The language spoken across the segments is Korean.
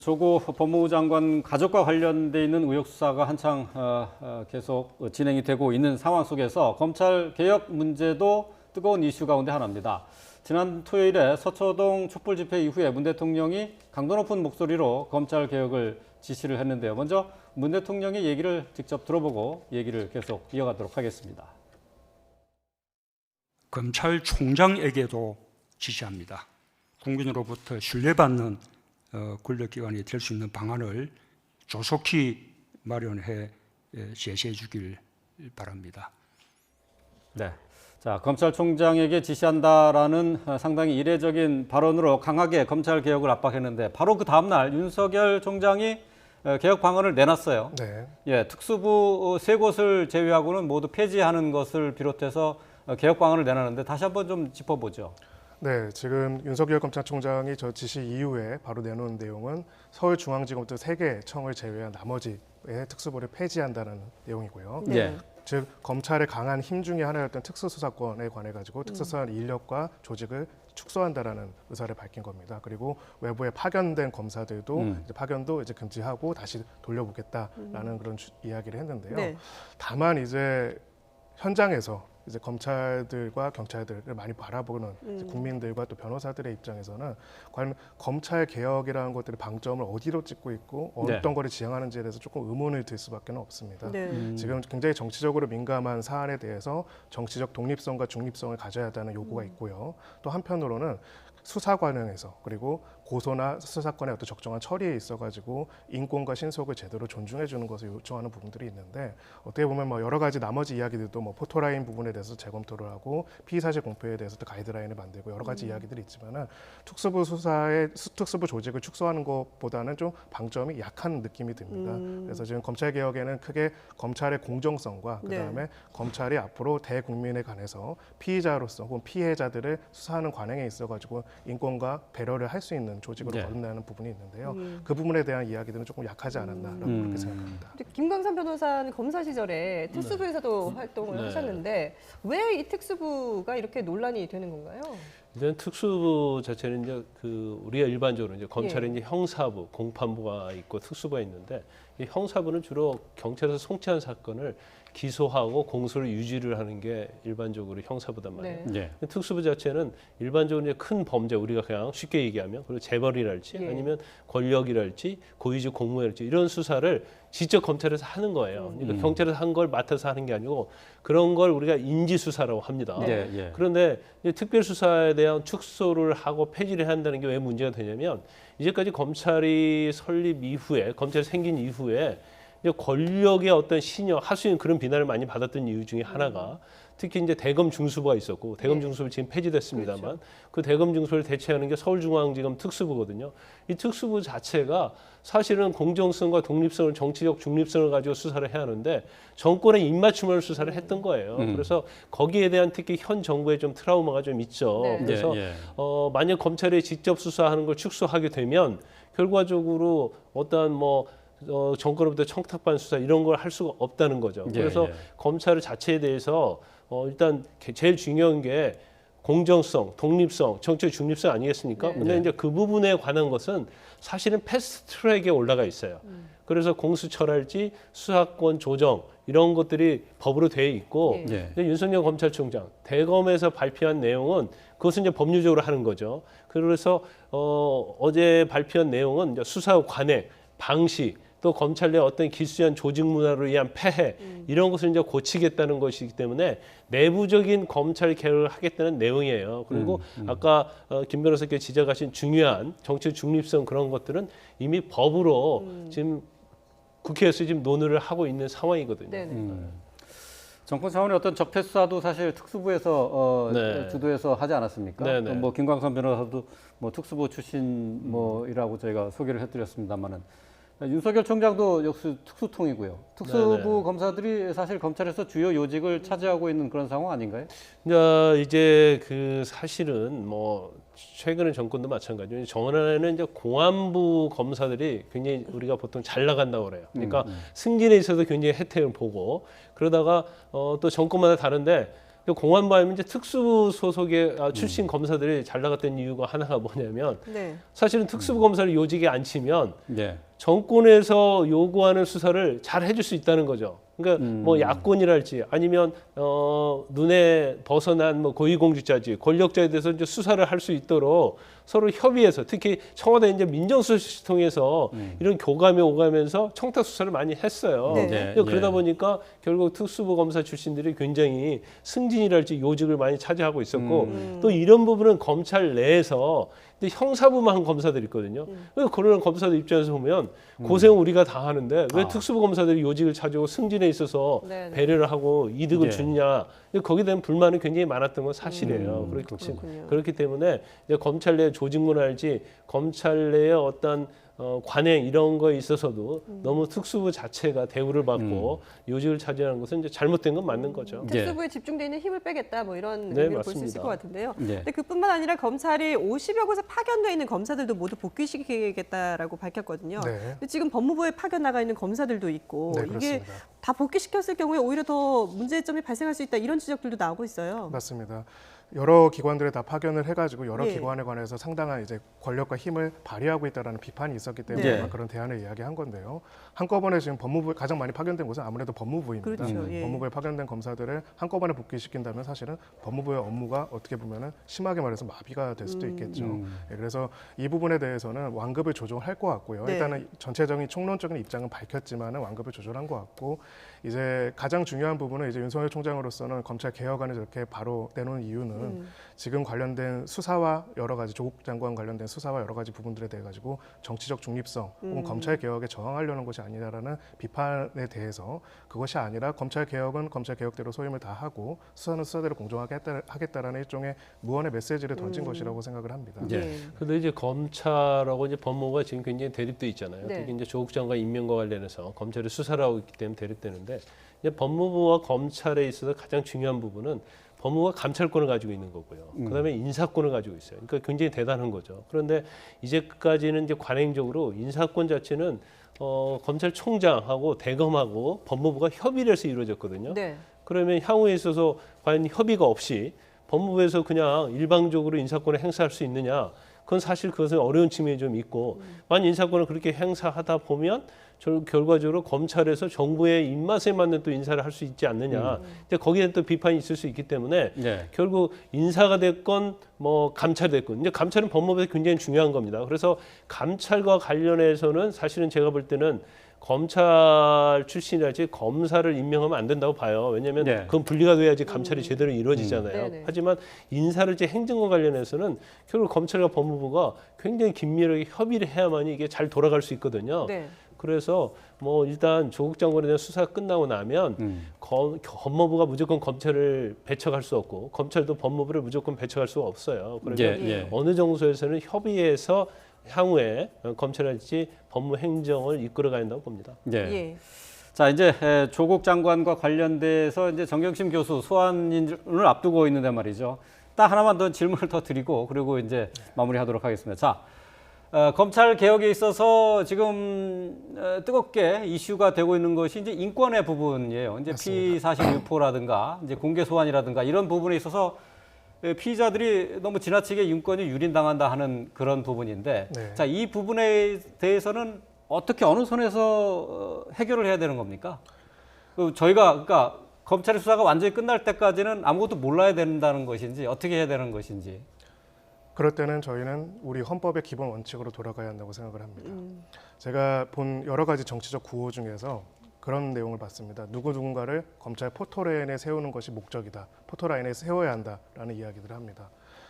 조국 법무부 장관 가족과 관련돼 있는 의혹 수사가 한창 계속 진행이 되고 있는 상황 속에서 검찰 개혁 문제도 뜨거운 이슈 가운데 하나입니다. 지난 토요일에 서초동 촛불 집회 이후에 문 대통령이 강도 높은 목소리로 검찰 개혁을 지시를 했는데요. 먼저 문 대통령의 얘기를 직접 들어보고 얘기를 계속 이어가도록 하겠습니다. 검찰총장에게도 지시합니다. 국민으로부터 신뢰받는 권력기관이 될 수 있는 방안을 조속히 마련해 제시해 주길 바랍니다. 네. 자, 검찰총장에게 지시한다라는 상당히 이례적인 발언으로 강하게 검찰 개혁을 압박했는데 바로 그 다음 날 윤석열 총장이 개혁 방안을 내놨어요. 네. 예, 특수부 세 곳을 제외하고는 모두 폐지하는 것을 비롯해서 개혁 방안을 내놨는데 다시 한번 좀 짚어보죠. 네, 지금 윤석열 검찰총장이 저 지시 이후에 바로 내놓은 내용은 서울중앙지검부터 3개 청을 제외한 나머지의 특수부를 폐지한다는 내용이고요. 네. 예. 즉 검찰의 강한 힘 중에 하나였던 특수수사권에 관해 가지고 특수수사 인력과 조직을 축소한다라는 의사를 밝힌 겁니다. 그리고 외부에 파견된 검사들도 이제 파견도 이제 금지하고 다시 돌려보겠다라는 그런 이야기를 했는데요. 네. 다만 이제 현장에서 이제 검찰들과 경찰들을 많이 바라보는 이제 국민들과 또 변호사들의 입장에서는 과연 검찰 개혁이라는 것들의 방점을 어디로 찍고 있고 어떤 거를 지향하는지에 대해서 조금 의문을 들 수밖에 없습니다. 네. 지금 굉장히 정치적으로 민감한 사안에 대해서 정치적 독립성과 중립성을 가져야 한다는 요구가 있고요. 또 한편으로는 수사 과정에서 그리고 고소나 수사건의 어떤 적정한 처리에 있어가지고 인권과 신속을 제대로 존중해 주는 것을 요청하는 부분들이 있는데 어떻게 보면 뭐 여러 가지 나머지 이야기들도 뭐 포토라인 부분에 대해서 재검토를 하고 피의사실 공표에 대해서도 가이드라인을 만들고 여러 가지 이야기들이 있지만은 특수부 수사의 특수부 조직을 축소하는 것보다는 좀 방점이 약한 느낌이 듭니다. 그래서 지금 검찰 개혁에는 크게 검찰의 공정성과 그다음에 검찰이 앞으로 대국민에 관해서 피의자로서 혹은 피해자들을 수사하는 관행에 있어가지고 인권과 배려를 할 수 있는 조직으로 거듭나는 부분이 있는데요. 그 부분에 대한 이야기들은 조금 약하지 않았나라고 그렇게 생각합니다. 김광삼 변호사는 검사 시절에 특수부에서도 활동을 하셨는데 왜 이 특수부가 이렇게 논란이 되는 건가요? 일단 특수부 자체는 이제 우리가 일반적으로 이제 검찰에 이제 형사부, 공판부가 있고 특수부가 있는데 이 형사부는 주로 경찰에서 송치한 사건을 기소하고 공소를 유지를 하는 게 일반적으로 형사부단 말이에요. 네. 특수부 자체는 일반적으로 이제 큰 범죄 우리가 그냥 쉽게 얘기하면 그리고 재벌이랄지 아니면 권력이랄지 고위직 공무원이랄지 이런 수사를 직접 검찰에서 하는 거예요. 그러니까 경찰에서 한 걸 맡아서 하는 게 아니고 그런 걸 우리가 인지수사라고 합니다. 그런데 이제 특별수사에 대한 축소를 하고 폐지를 한다는 게 왜 문제가 되냐면 이제까지 검찰이 설립 이후에 검찰이 생긴 이후에 이제 권력의 어떤 신여 하수인 그런 비난을 많이 받았던 이유 중에 하나가 특히 이제 대검 중수부가 있었고 대검 중수부 지금 폐지됐습니다만 그렇죠. 그 대검 중수부를 대체하는 게 서울중앙지검 특수부거든요. 이 특수부 자체가 사실은 공정성과 독립성을 정치적 중립성을 가지고 수사를 해야 하는데 정권의 입맞춤을 수사를 했던 거예요. 그래서 거기에 대한 특히 현 정부의 좀 트라우마가 좀 있죠. 그래서 만약 검찰이 직접 수사하는 걸 축소하게 되면 결과적으로 어떠한 정권으로부터 청탁받은 수사 이런 걸 할 수가 없다는 거죠. 그래서 검찰 자체에 대해서 일단 제일 중요한 게 공정성, 독립성, 정치적 중립성 아니겠습니까? 근데 이제 그 부분에 관한 것은 사실은 패스트 트랙에 올라가 있어요. 그래서 공수처랄지 수사권 조정 이런 것들이 법으로 되어 있고 윤석열 검찰총장 대검에서 발표한 내용은 그것은 이제 법률적으로 하는 거죠. 그래서 어제 발표한 내용은 이제 수사 관행, 방식 또 검찰 내 어떤 기수한 조직 문화로 의한 폐해 이런 것을 이제 고치겠다는 것이기 때문에 내부적인 검찰 개혁을 하겠다는 내용이에요. 그리고 아까 김 변호사께서 지적하신 중요한 정치 중립성 그런 것들은 이미 법으로 지금 국회에서 지금 논의를 하고 있는 상황이거든요. 정권 차원의 어떤 적폐 수사도 사실 특수부에서 주도해서 하지 않았습니까? 뭐 김광선 변호사도 뭐 특수부 출신 이라고 저희가 소개를 해드렸습니다만은. 윤석열 총장도 역시 특수통이고요. 특수부 검사들이 사실 검찰에서 주요 요직을 차지하고 있는 그런 상황 아닌가요? 이제 사실은 최근의 정권도 마찬가지죠. 전에는 이제 공안부 검사들이 굉장히 우리가 보통 잘 나간다고 그래요. 그러니까 승진에 있어서 굉장히 혜택을 보고 그러다가 또 정권마다 다른데 공안부 하면 이제 특수부 소속의 출신 검사들이 잘 나갔던 이유가 하나가 뭐냐면 네. 사실은 특수부 검사를 요직에 앉히면 예. 정권에서 요구하는 수사를 잘 해줄 수 있다는 거죠. 그러니까 뭐 야권이랄지 아니면 눈에 벗어난 뭐 고위공직자지 권력자에 대해서 이제 수사를 할 수 있도록 서로 협의해서 특히 청와대 이제 민정수석실 통해서 이런 교감이 오가면서 청탁 수사를 많이 했어요. 네. 그러니까 그러다 보니까 결국 특수부 검사 출신들이 굉장히 승진이랄지 요직을 많이 차지하고 있었고 또 이런 부분은 검찰 내에서 근데 형사부만 검사들이 있거든요. 그래서 그런 검사들 입장에서 보면 고생은 우리가 다 하는데 왜 특수부 검사들이 요직을 차지하고 승진에 있어서 네네. 배려를 하고 이득을 네. 주느냐. 거기에 대한 불만은 굉장히 많았던 건 사실이에요. 그렇군요. 그렇기 때문에 이제 검찰 내 조직문화랄지 검찰 내의 어떤 관행 이런 거에 있어서도 너무 특수부 자체가 대우를 받고 요직을 차지하는 것은 이제 잘못된 건 맞는 거죠. 예. 특수부에 집중돼 있는 힘을 빼겠다 뭐 이런 네, 의미를 볼 수 있을 맞습니다. 것 같은데요. 예. 근데 그뿐만 아니라 검찰이 50여 곳에 파견돼 있는 검사들도 모두 복귀시키겠다라고 밝혔거든요. 네. 근데 지금 법무부에 파견 나가 있는 검사들도 있고 네, 이게 그렇습니다. 다 복귀시켰을 경우에 오히려 더 문제점이 발생할 수 있다 이런 지적들도 나오고 있어요. 맞습니다. 여러 기관들에 다 파견을 해가지고 여러 예. 기관에 관해서 상당한 이제 권력과 힘을 발휘하고 있다라는 비판이 있었기 때문에 네. 아마 그런 대안을 이야기한 건데요. 한꺼번에 지금 법무부에 가장 많이 파견된 곳은 아무래도 법무부입니다. 그렇죠. 예. 법무부에 파견된 검사들을 한꺼번에 복귀시킨다면 사실은 법무부의 업무가 어떻게 보면은 심하게 말해서 마비가 될 수도 있겠죠. 예, 그래서 이 부분에 대해서는 완급을 조정할 것 같고요. 네. 일단은 전체적인 총론적인 입장은 밝혔지만은 완급을 조절한 것 같고 이제 가장 중요한 부분은 이제 윤석열 총장으로서는 검찰 개혁안을 저렇게 바로 내놓은 이유는 지금 관련된 수사와 여러 가지 조국 장관 관련된 수사와 여러 가지 부분들에 대해 가지고 정치적 중립성 혹은 검찰 개혁에 저항하려는 것이 아니라는 비판에 대해서 그것이 아니라 검찰 개혁은 검찰 개혁대로 소임을 다하고 수사는 수사대로 공정하게 하겠다라는 일종의 무언의 메시지를 던진 것이라고 생각을 합니다. 예. 예. 근데 이제 검찰하고 이제 법무부가 지금 굉장히 대립돼 있잖아요. 네. 특히 이제 조국 장관 임명과 관련해서 검찰이 수사를 하고 있기 때문에 대립되는데 이제 법무부와 검찰에 있어서 가장 중요한 부분은 법무부가 감찰권을 가지고 있는 거고요. 그다음에 인사권을 가지고 있어요. 그러니까 굉장히 대단한 거죠. 그런데 이제까지는 이제 관행적으로 인사권 자체는 검찰총장하고 대검하고 법무부가 협의를 해서 이루어졌거든요. 네. 그러면 향후에 있어서 과연 협의가 없이 법무부에서 그냥 일방적으로 인사권을 행사할 수 있느냐? 그건 사실 그것은 어려운 측면이 좀 있고 만약 인사권을 그렇게 행사하다 보면 결과적으로 검찰에서 정부의 입맛에 맞는 또 인사를 할 수 있지 않느냐. 이제 거기에 또 비판이 있을 수 있기 때문에 예. 결국 인사가 됐건 뭐 감찰이 됐건 이제 감찰은 법무부에서 굉장히 중요한 겁니다. 그래서 감찰과 관련해서는 사실은 제가 볼 때는 검찰 출신이라지 검사를 임명하면 안 된다고 봐요. 왜냐하면 네. 그건 분리가 돼야지 감찰이 제대로 이루어지잖아요. 네네. 하지만 인사를 제 행정과 관련해서는 결국 검찰과 법무부가 굉장히 긴밀하게 협의를 해야만이 이게 잘 돌아갈 수 있거든요. 네. 그래서 뭐 일단 조국 장관에 대한 수사가 끝나고 나면 법무부가 무조건 검찰을 배척할 수 없고 검찰도 법무부를 무조건 배척할 수가 없어요. 그래서 예, 예. 어느 정도에서는 협의해서 향후에 검찰할지 법무 행정을 이끌어가야 한다고 봅니다. 예. 예. 자, 이제 조국 장관과 관련돼서 이제 정경심 교수 소환을 앞두고 있는데 말이죠. 딱 하나만 더 질문을 더 드리고 그리고 이제 마무리하도록 하겠습니다. 자, 검찰 개혁에 있어서 지금 뜨겁게 이슈가 되고 있는 것이 이제 인권의 부분이에요. 이제 피사실 유포라든가 이제 공개 소환이라든가 이런 부분에 있어서 피의자들이 너무 지나치게 인권이 유린당한다 하는 그런 부분인데, 네. 자, 이 부분에 대해서는 어떻게 어느 선에서 해결을 해야 되는 겁니까? 저희가 그러니까 검찰의 수사가 완전히 끝날 때까지는 아무것도 몰라야 된다는 것인지 어떻게 해야 되는 것인지. 그럴 때는 저희는 우리 헌법의 기본 원칙으로 돌아가야 한다고 생각을 합니다. 제가 본 여러 가지 정치적 구호 중에서 그런 내용을 봤습니다. 누군가를 검찰 포토라인에 세우는 것이 목적이다. 포토라인에 세워야 한다라는 이야기들을 합니다.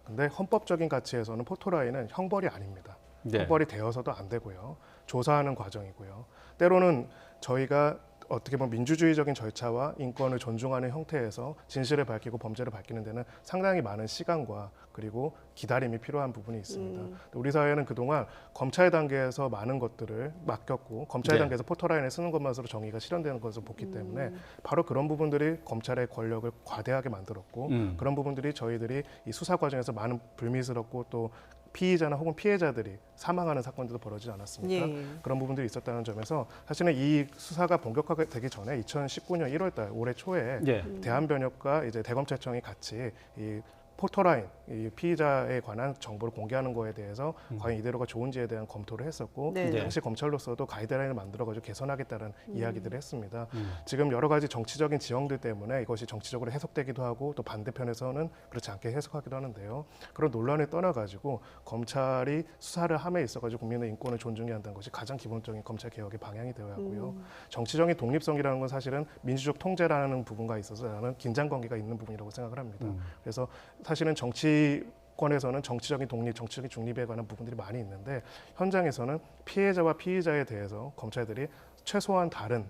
근데 헌법적인 가치에서는 포토라인은 형벌이 아닙니다. 네. 형벌이 되어서도 안 되고요. 조사하는 과정이고요. 때로는 저희가 어떻게 보면 민주주의적인 절차와 인권을 존중하는 형태에서 진실을 밝히고 범죄를 밝히는 데는 상당히 많은 시간과 그리고 기다림이 필요한 부분이 있습니다. 우리 사회는 그동안 검찰 단계에서 많은 것들을 맡겼고 검찰 네. 단계에서 포토라인을 쓰는 것만으로 정의가 실현되는 것을 봤기 때문에 바로 그런 부분들이 검찰의 권력을 과대하게 만들었고 그런 부분들이 저희들이 이 수사 과정에서 많은 불미스럽고 또 피의자나 혹은 피해자들이 사망하는 사건들도 벌어지지 않았습니까? 예. 그런 부분들이 있었다는 점에서 사실은 이 수사가 본격화되기 전에 2019년 1월달 올해 초에 예. 대한변협과 이제 대검찰청이 같이 이 포토라인, 이 피의자에 관한 정보를 공개하는 거에 대해서 과연 이대로가 좋은지에 대한 검토를 했었고 네. 네. 당시 검찰로서도 가이드라인을 만들어가지고 개선하겠다는 이야기들을 했습니다. 지금 여러 가지 정치적인 지형들 때문에 이것이 정치적으로 해석되기도 하고 또 반대편에서는 그렇지 않게 해석하기도 하는데요. 그런 논란을 떠나가지고 검찰이 수사를 함에 있어가지고 국민의 인권을 존중해야 한다는 것이 가장 기본적인 검찰 개혁의 방향이 되어야 하고요. 정치적인 독립성이라는 건 사실은 민주적 통제라는 부분과 있어서 나는 긴장 관계가 있는 부분이라고 생각을 합니다. 그래서 사실은 정치권에서는 정치적인 독립, 정치적인 중립에 관한 부분들이 많이 있는데 현장에서는 피해자와 피의자에 대해서 검찰들이 최소한 다른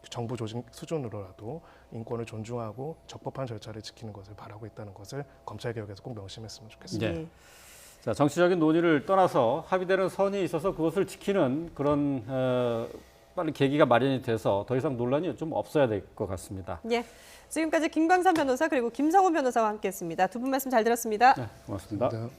정부 조직 수준으로라도 인권을 존중하고 적법한 절차를 지키는 것을 바라고 있다는 것을 검찰개혁에서 꼭 명심했으면 좋겠습니다. 네. 자, 정치적인 논의를 떠나서 합의되는 선이 있어서 그것을 지키는 그런 빨리 계기가 마련이 돼서 더 이상 논란이 좀 없어야 될 것 같습니다. 예. 지금까지 김광삼 변호사 그리고 김성훈 변호사와 함께했습니다. 두 분 말씀 잘 들었습니다. 네, 고맙습니다. 감사합니다.